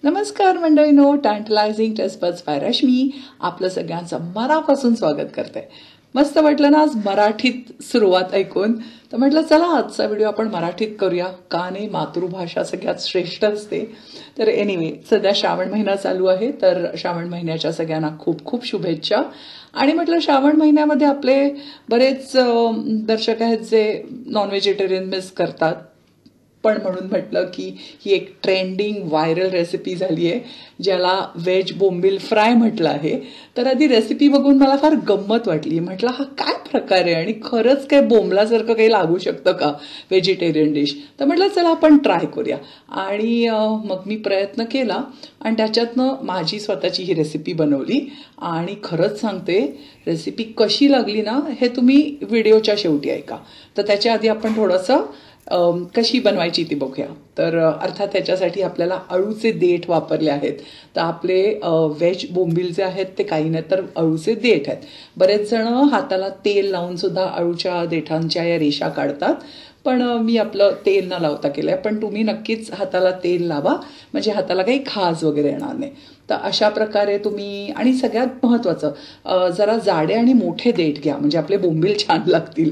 नमस्कार मंडळीनो, टँटलायझिंग taste buds bye Rashmi आपलं सगळ्यांचं मनापासून स्वागत करते. मस्त वाटलं ना आज मराठीत सुरुवात ऐकून, तर म्हटलं चला आजचा व्हिडिओ आपण मराठीत करूया. का नाही, मातृभाषा सगळ्यात श्रेष्ठ असते. तर एनिवे, सध्या श्रावण महिना चालू आहे, तर श्रावण महिन्याच्या सगळ्यांना खूप खूप शुभेच्छा. आणि म्हटलं श्रावण महिन्यामध्ये आपले बरेच दर्शक आहेत जे नॉन व्हेजिटेरियन मिस करतात, पण म्हणून म्हटलं की ही एक ट्रेंडिंग व्हायरल रेसिपी झाली आहे ज्याला व्हेज बोंबील फ्राय म्हटलं आहे. तर आधी रेसिपी बघून मला फार गंमत वाटली. म्हटलं हा काय प्रकार आहे आणि खरंच काय बोंबलासारखं काही लागू शकतं का व्हेजिटेरियन डिश. तर म्हटलं चला आपण ट्राय करूया. आणि मग मी प्रयत्न केला आणि त्याच्यातनं माझी स्वतःची ही रेसिपी बनवली. आणि खरंच सांगते, रेसिपी कशी लागली ना हे तुम्ही व्हिडिओच्या शेवटी ऐका. तर त्याच्या आधी आपण थोडंसं कशी बनवायची ती बघूया. तर अर्थात त्याच्यासाठी आपल्याला अळूचे देठ वापरले आहेत. तर आपले व्हेज बोंबील जे आहेत ते काही नाही तर अळूचे देठ आहेत. बरेच जण हाताला तेल लावून सुद्धा अळूच्या देठांच्या या रेषा काढतात, पण मी आपलं तेल न लावता केलं आहे. पण तुम्ही नक्कीच हाताला तेल लावा, म्हणजे हाताला काही खाज वगैरे येणार नाही. तर अशा प्रकारे तुम्ही, आणि सगळ्यात महत्त्वाचं जरा जाडे आणि मोठे देठ घ्या, म्हणजे आपले बोंबील छान लागतील.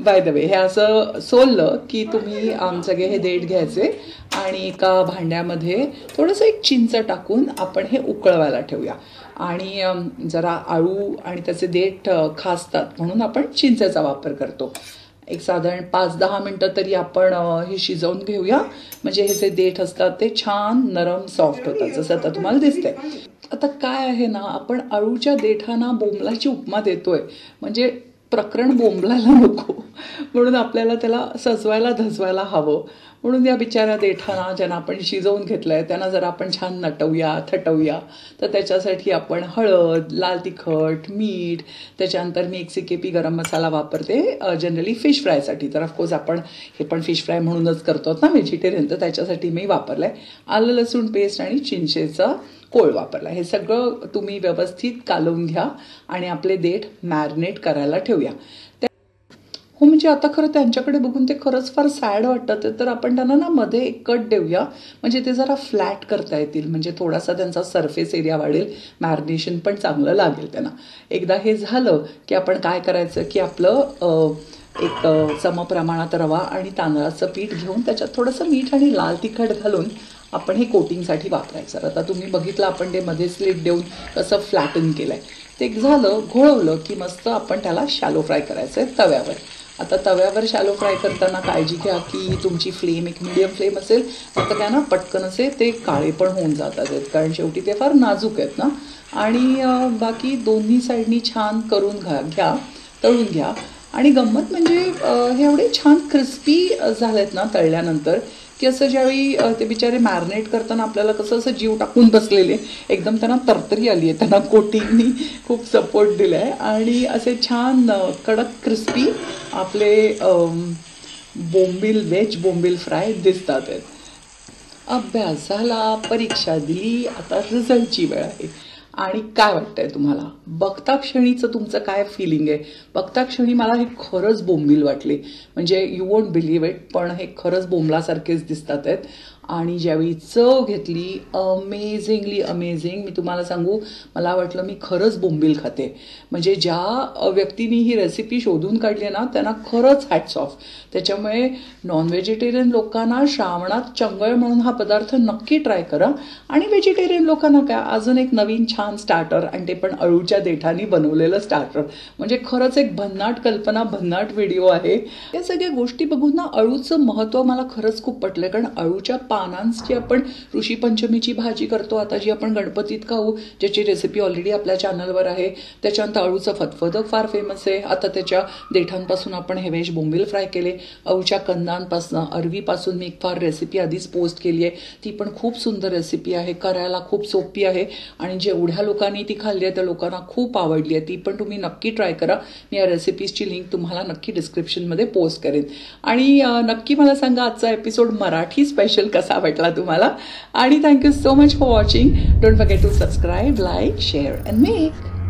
बाय द वे, हे असं सोललं की तुम्ही सगळे हे देठ घ्यायचे आणि एका भांड्यामध्ये थोडंसं एक चिंच टाकून आपण हे उकळवायला ठेवूया. आणि जरा आळू आणि त्याचे देठ खासतात म्हणून आपण चिंचेचा वापर करतो. एक साधारण 5-10 मिनटं तरी आपण हे शिजवून घेऊया, म्हणजे हे जे देठ असतात ते छान नरम सॉफ्ट होतात, जसं आता तुम्हाला दिसतंय. आता काय आहे ना, आपण अळूच्या देठांना बोंबलाची उपमा देतोय, म्हणजे प्रकरण बोंबलायला नको, म्हणून आपल्याला त्याला सजवायला धजवायला हवं. म्हणून या बिचाऱ्या देठांना ज्यांना आपण शिजवून घेतलंय त्यांना जर आपण छान नटवूया, थटवूया. तर त्याच्यासाठी आपण हळद, लाल तिखट, मीठ, त्याच्यानंतर मी 1 CKP गरम मसाला वापरते जनरली फिश फ्रायसाठी. तर ऑफकोर्स आपण हे पण फिश फ्राय म्हणूनच करतो ना व्हेजिटेरियन, तर त्याच्यासाठी मी वापरलं आहे आलं लसूण पेस्ट आणि चिंचेचा कोळ वापरला. हे सगळं तुम्ही व्यवस्थित कालवून घ्या आणि आपले देठ मॅरिनेट करायला ठेवूया. हो, म्हणजे आता खरं त्यांच्याकडे बघून ते खरंच फार सॅड वाटतं. तर आपण त्यांना ना मध्ये एक कट देऊया, म्हणजे ते जरा फ्लॅट करता येतील, म्हणजे थोडासा त्यांचा सरफेस एरिया वाढेल, मॅरिनेशन पण चांगलं लागेल त्यांना. एकदा हे झालं की आपण काय करायचं की आपलं एक समप्रमाणात रवा आणि तांदळाचं पीठ घेऊन त्याच्यात थोडंसं मीठ आणि लाल तिखट घालून आपण हे कोटिंगसाठी वापरायचं. आता तुम्ही बघितलं आपण ते मध्ये स्लिट देऊन कसं फ्लॅटन केलं आहे. ते झालं, घोळवलं की मस्त आपण त्याला शॅलो फ्राय करायचं आहे तव्यावर. आता तव्यावर शॅलो फ्राय करताना काळजी घ्या की तुमची फ्लेम एक मीडियम फ्लेम असेल, तर काय ना पटकन असे ते काळे पण होऊन जातात आहेत, कारण शेवटी ते फार नाजूक आहेत ना. आणि बाकी दोन्ही साईडनी छान करून घ्या, तळून घ्या. आणि गंमत म्हणजे हे एवढे छान क्रिस्पी झालेत ना तळल्यानंतर, की असं ज्यावेळी ते बिचारे मॅरिनेट करताना आपल्याला कसं असं जीव टाकून बसलेले, एकदम त्यांना तरतरी आली आहे, त्यांना कोटिंगनी खूप सपोर्ट दिला आहे. आणि असे छान कडक क्रिस्पी आपले बोंबील, व्हेज बोंबील फ्राय दिसतात आहेत. अभ्यास झाला, परीक्षा दिली, आता रिझल्टची वेळ आहे. आणि काय वाटतंय तुम्हाला, बघता क्षणीचं तुमचं काय फिलिंग आहे? बघता क्षणी मला हे खरंच बोंबील वाटले, म्हणजे यू वोंट बिलीव्ह इट, पण हे खरंच बोंबलासारखेच दिसतात आहेत. आणि ज्यावेळी चव घेतली, अमेझिंगली अमेझिंग. मी तुम्हाला सांगू, मला वाटलं मी खरंच बोंबील खाते. म्हणजे ज्या व्यक्तीने ही रेसिपी शोधून काढली ना त्यांना खरंच हॅट्स ऑफ. त्याच्यामुळे नॉन व्हेजिटेरियन लोकांना श्रावणात चंगळ म्हणून हा पदार्थ नक्की ट्राय करा. आणि व्हेजिटेरियन लोकांना काय, अजून एक नवीन छान स्टार्टर, आणि ते पण अळूच्या देठांनी बनवलेलं स्टार्टर. म्हणजे खरंच एक भन्नाट कल्पना, भन्नाट व्हिडिओ आहे. या सगळ्या गोष्टी बघून ना अळूचं महत्त्व मला खरंच खूप पटलं. कारण अळूच्या पानांची आपण ऋषीपंचमीची भाजी करतो आता, जी आपण गणपतीत खाऊ, ज्याची रेसिपी ऑलरेडी आपल्या चॅनलवर आहे. त्याच्यानंतर अळूचं फतफदं फार फेमस आहे. आता त्याच्या देठांपासून आपण हे व्हेज बोंबील फ्राय केले. अळूच्या कंदांपासून, अरवीपासून मी एक फार रेसिपी आधीच पोस्ट केली आहे, ती पण खूप सुंदर रेसिपी आहे, करायला खूप सोपी आहे. आणि जेवढ्या लोकांनी ती खाल्ली आहे त्या लोकांना खूप आवडली आहे. ती पण तुम्ही नक्की ट्राय करा. मी या रेसिपीजची लिंक तुम्हाला नक्की डिस्क्रिप्शनमध्ये पोस्ट करेन. आणि नक्की मला सांगा आजचा एपिसोड मराठी स्पेशल कसा वाटला तुम्हाला. आणि thank you so much for watching. Don't forget to subscribe, like, share and make.